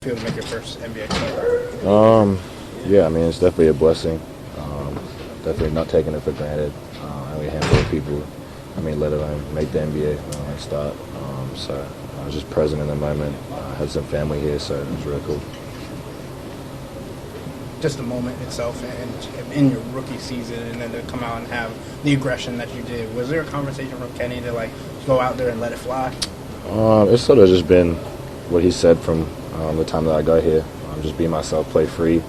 Feel to make your first NBA start? Yeah, I mean, it's definitely a blessing. Definitely not taking it for granted. Only a handful of people, let alone make the NBA and start. So I was just present in the moment. I had some family here, so it was really cool. Just the moment itself and in your rookie season, and then to come out and have the aggression that you did. Was there a conversation from Kenny to go out there and let it fly? It's sort of just been what he said from the time that I got here. Just be myself, play free.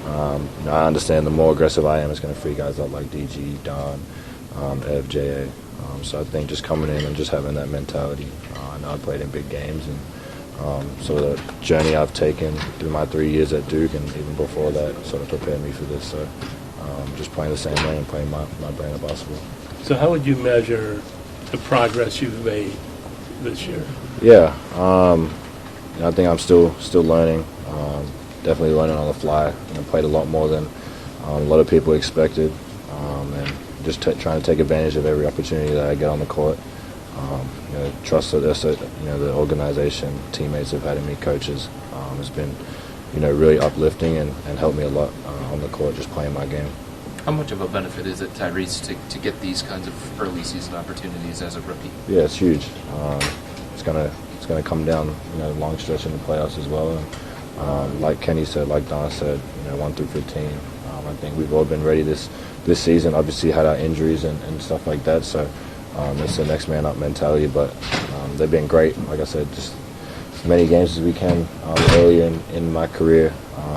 I understand the more aggressive I am, it's going to free guys up like DG, Don, Ev, J.A. So I think just coming in and just having that mentality. I know I played in big games, and so the journey I've taken through my 3 years at Duke and even before that sort of prepared me for this. So just playing the same way and playing my brand of basketball. So how would you measure the progress you've made this year? Yeah, I think I'm still learning. Definitely learning on the fly. Played a lot more than a lot of people expected, and just trying to take advantage of every opportunity that I get on the court. Trust that the organization, teammates have had in me, coaches, has been really uplifting and helped me a lot on the court just playing my game. How much of a benefit is it, Tyrese, to get these kinds of early season opportunities as a rookie? Yeah, it's huge. It's gonna come down long stretch in the playoffs as well. And like Kenny said, like Don said, 1 through 15. I think we've all been ready this season. Obviously had our injuries and stuff like that, so it's the next man up mentality. But they've been great. Like I said, just as many games as we can early in my career.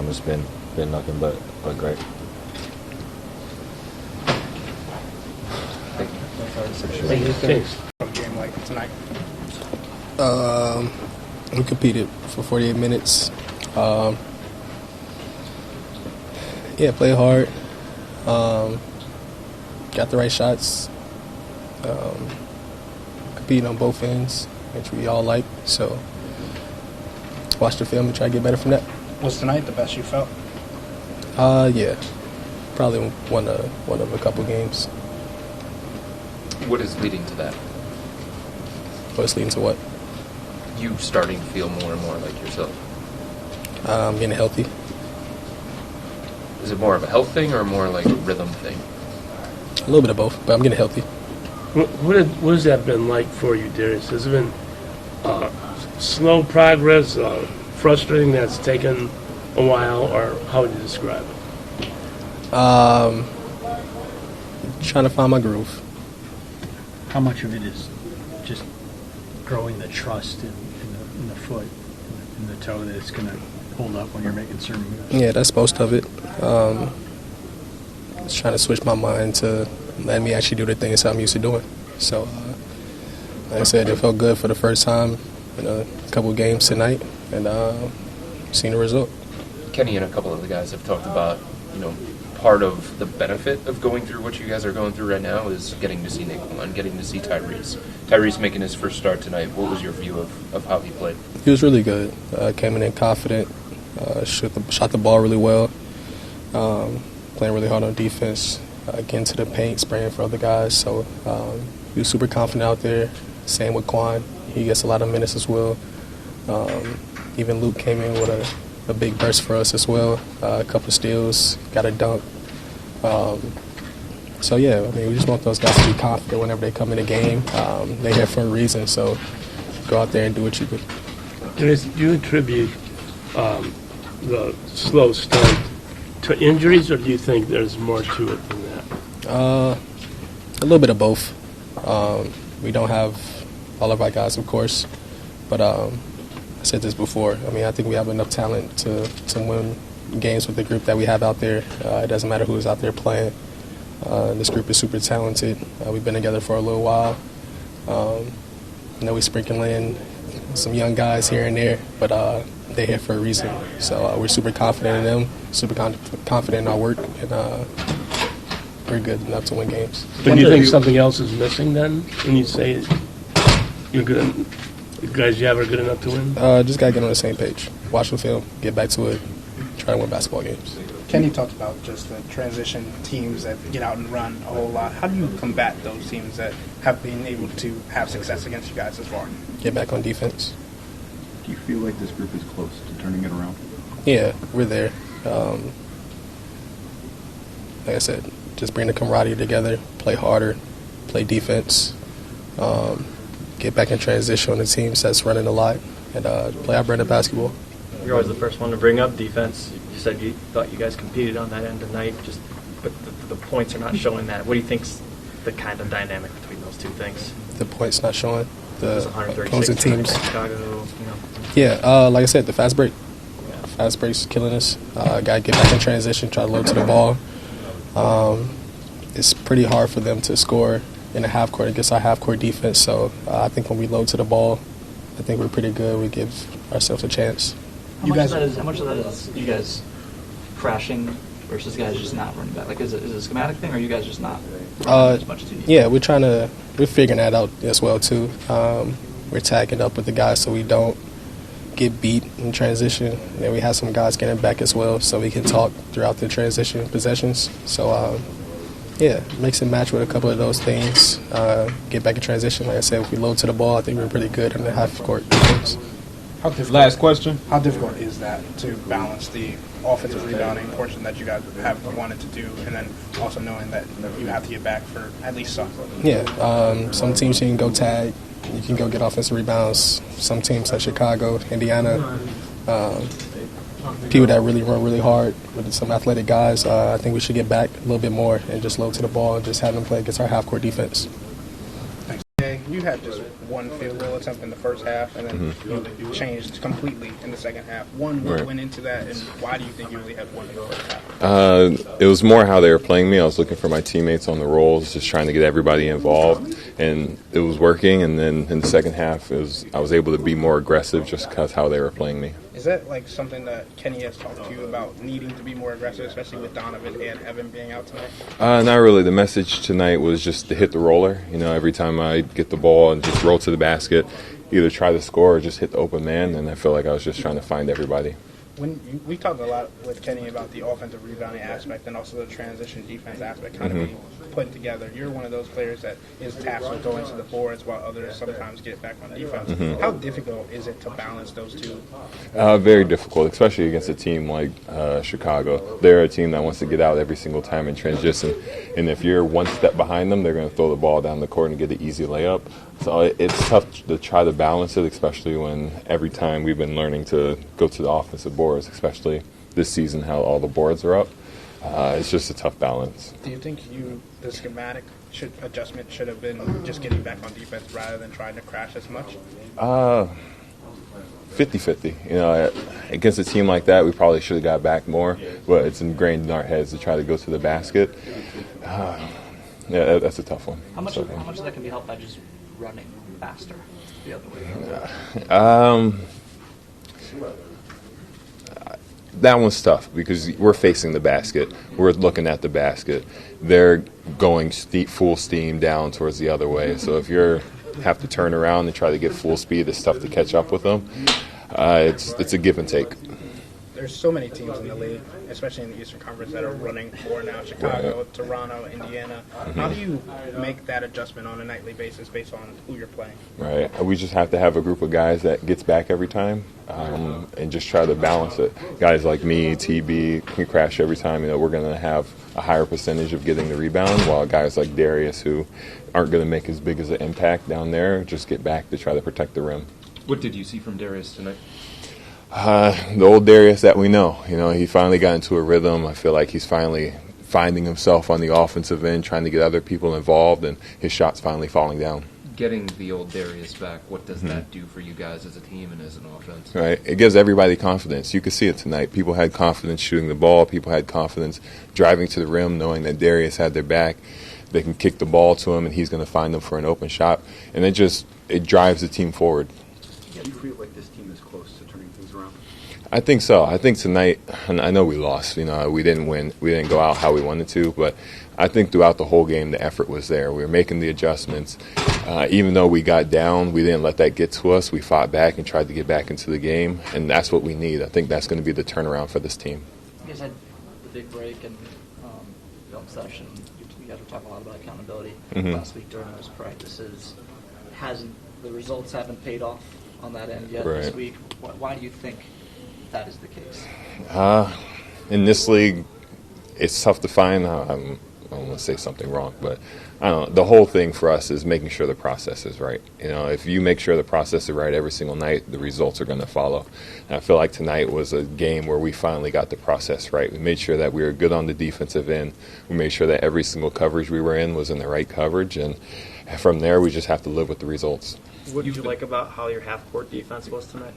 It's been nothing but great. Thanks. From game like tonight. We competed for 48 minutes. Played hard. Got the right shots. Competing on both ends, which we all like. So, watch the film and try to get better from that. Was tonight the best you felt? Yeah. Probably one of a couple games. What is leading to that? What's leading to what? You starting to feel more and more like yourself. Getting healthy. Is it more of a health thing or more like a rhythm thing? A little bit of both, but I'm getting healthy. What has that been like for you, Darius? Has it been slow progress, frustrating that's taken a while, or how would you describe it? Trying to find my groove. How much of it is just growing the trust in the foot, in the toe, that it's going to hold up when you're making certain moves? Yeah, that's most of it. Just trying to switch my mind to letting me actually do the things I'm used to doing. So, like I said, it felt good for the first time in a couple of games tonight, and seeing the result. Kenny and a couple of the guys have talked about, part of the benefit of going through what you guys are going through right now is getting to see Nick and getting to see Tyrese. Tyrese making his first start tonight. What was your view of how he played? He was really good. Came in confident, shot the ball really well, playing really hard on defense, getting to the paint, spraying for other guys. So he was super confident out there. Same with Quan. He gets a lot of minutes as well. Even Luke came in with a big burst for us as well. A couple of steals, got a dunk. We just want those guys to be confident whenever they come in the game. They're here for a reason, so go out there and do what you do. Do you attribute the slow start to injuries, or do you think there's more to it than that? A little bit of both. We don't have all of our guys, of course, but I said this before. I think we have enough talent to win games with the group that we have out there. It doesn't matter who is out there playing. This group is super talented. We've been together for a little while. We sprinkle in some young guys here and there, but they're here for a reason. So we're super confident in them, super confident in our work, and we're good enough to win games. But do you think something else is missing then when you say you're good? The guys you have are good enough to win? Just got to get on the same page. Watch the film, get back to it, try to win basketball games. Kenny talked about just the transition teams that get out and run a whole lot. How do you combat those teams that have been able to have success against you guys as far? Get back on defense. you feel like this group is close to turning it around? Yeah, we're there. Like I said, just bring the camaraderie together, play harder, play defense, get back in transition on the teams that's running a lot, and play our brand of basketball. You're always the first one to bring up defense. You said you thought you guys competed on that end tonight, but the points are not showing that. What do you think's the kind of dynamic between those two things? The points not showing. It's The 136 opposing teams. Chicago, you know. Yeah, like I said, the fast break. Fast break's killing us. Got to get back in transition, try to load to the ball. It's pretty hard for them to score in the half court against our half court defense. So I think when we load to the ball, I think we're pretty good. We give ourselves a chance. How much of that is you guys crashing versus guys just not running back? Like, is it a schematic thing, or are you guys just not running as much as you need? Yeah, we're figuring that out as well too. We're tagging up with the guys so we don't get beat in transition. And then we have some guys getting back as well, so we can talk throughout the transition possessions. So yeah, mix and match with a couple of those things. Get back in transition. Like I said, if we load to the ball, I think we're pretty good in the half court defense. Last question. How difficult is that to balance the offensive rebounding portion that you guys have wanted to do, and then also knowing that you have to get back for at least some? Yeah, some teams you can go tag, you can go get offensive rebounds. Some teams like Chicago, Indiana, people that really run really hard with some athletic guys. I think we should get back a little bit more and just load to the ball and just have them play against our half-court defense. You had just one field goal attempt in the first half, and then you changed completely in the second half. What went into that, and why do you think you only had one in the first half? It was more how they were playing me. I was looking for my teammates on the rolls, just trying to get everybody involved, and it was working. And then in the second half, I was able to be more aggressive just because how they were playing me. Is that like something that Kenny has talked to you about, needing to be more aggressive, especially with Donovan and Evan being out tonight? Not really. The message tonight was just to hit the roller. You know, every time I get the ball and just roll to the basket, either try to score or just hit the open man. And I feel like I was just trying to find everybody. We talked a lot with Kenny about the offensive rebounding aspect and also the transition defense aspect kind of being put together. You're one of those players that is tasked with going to the boards while others sometimes get back on defense. How difficult is it to balance those two? Very difficult, especially against a team like Chicago. They're a team that wants to get out every single time in transition. And if you're one step behind them, they're going to throw the ball down the court and get an easy layup. So it's tough to try to balance it, especially when every time we've been learning to go to the offensive boards, especially this season, how all the boards are up. It's just a tough balance. Do you think the schematic adjustment should have been just getting back on defense rather than trying to crash as much? 50-50. You know, against a team like that, we probably should have got back more, but it's ingrained in our heads to try to go to the basket. Yeah, that's a tough one. How much of that can be helped by just running faster the other way? That one's tough because we're facing the basket. We're looking at the basket. They're going full steam down towards the other way. So if you have to turn around and try to get full speed, it's tough to catch up with them. It's a give and take. There's so many teams in the league, especially in the Eastern Conference, that are running more now. Chicago, Toronto, Indiana. How do you make that adjustment on a nightly basis based on who you're playing? Right. We just have to have a group of guys that gets back every time and just try to balance it. Guys like me, TB, can crash every time. You know, we're going to have a higher percentage of getting the rebound, while guys like Darius, who aren't going to make as big as an impact down there, just get back to try to protect the rim. What did you see from Darius tonight? The old Darius that we know. You know, he finally got into a rhythm. I feel like he's finally finding himself on the offensive end, trying to get other people involved, and his shot's finally falling down. Getting the old Darius back, what does that do for you guys as a team and as an offense? Right. It gives everybody confidence. You could see it tonight. People had confidence shooting the ball. People had confidence driving to the rim, knowing that Darius had their back. They can kick the ball to him, and he's going to find them for an open shot. And it drives the team forward. Do you feel like this team is close to turning things around? I think so. I think tonight, and I know we lost. You know, we didn't win. We didn't go out how we wanted to, but I think throughout the whole game, the effort was there. We were making the adjustments. Even though we got down, we didn't let that get to us. We fought back and tried to get back into the game, and that's what we need. I think that's going to be the turnaround for this team. You guys had the big break and film session. You guys were talking a lot about accountability last week during those practices. The results haven't paid off on that end yet Right. this week. Why do you think that is the case? In this league, it's tough to find. I don't want to say something wrong, but I don't know. The whole thing for us is making sure the process is right. You know, if you make sure the process is right every single night, the results are going to follow. And I feel like tonight was a game where we finally got the process right. We made sure that we were good on the defensive end. We made sure that every single coverage we were in was in the right coverage, and from there we just have to live with the results. What did you like about how your half-court defense was tonight?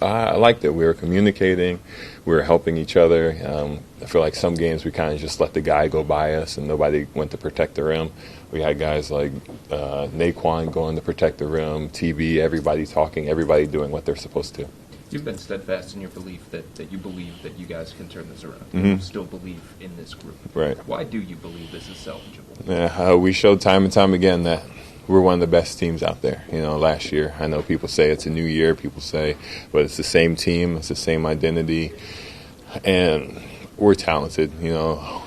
I liked it. We were communicating. We were helping each other. I feel like some games we kind of just let the guy go by us and nobody went to protect the rim. We had guys like Naquan going to protect the rim, TB, everybody talking, everybody doing what they're supposed to. You've been steadfast in your belief that you believe that you guys can turn this around. Mm-hmm. You still believe in this group. Right. Why do you believe this is salvageable? Yeah, we showed time and time again that we're one of the best teams out there. You know, last year, I know people say it's a new year, people say, but it's the same team, it's the same identity, and we're talented. You know,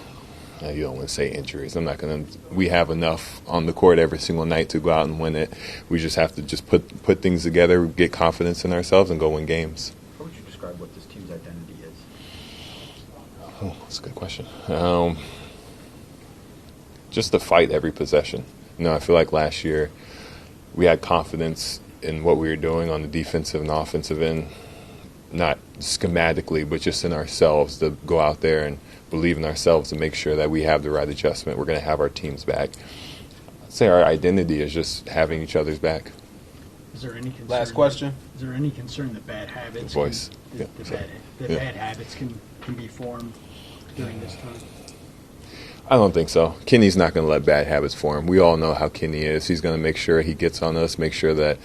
you don't want to say injuries. I'm not going to. We have enough on the court every single night to go out and win it. We just have to just put things together, get confidence in ourselves, and go win games. How would you describe what this team's identity is? Oh, that's a good question. Just to fight every possession. You know, I feel like last year we had confidence in what we were doing on the defensive and offensive end, not schematically, but just in ourselves to go out there and believe in ourselves and make sure that we have the right adjustment. We're going to have our teams back. I'd say our identity is just having each other's back. Is there any concern? Last question. Is there any concern that bad habits? Voice. The Yeah. bad habits can be formed during this time? I don't think so. Kenny's not going to let bad habits form. We all know how Kenny is. He's going to make sure he gets on us, make sure that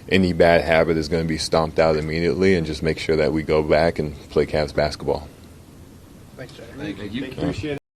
any bad habit is going to be stomped out immediately, and just make sure that we go back and play Cavs basketball. Thanks, Jack. Thank you. Appreciate it.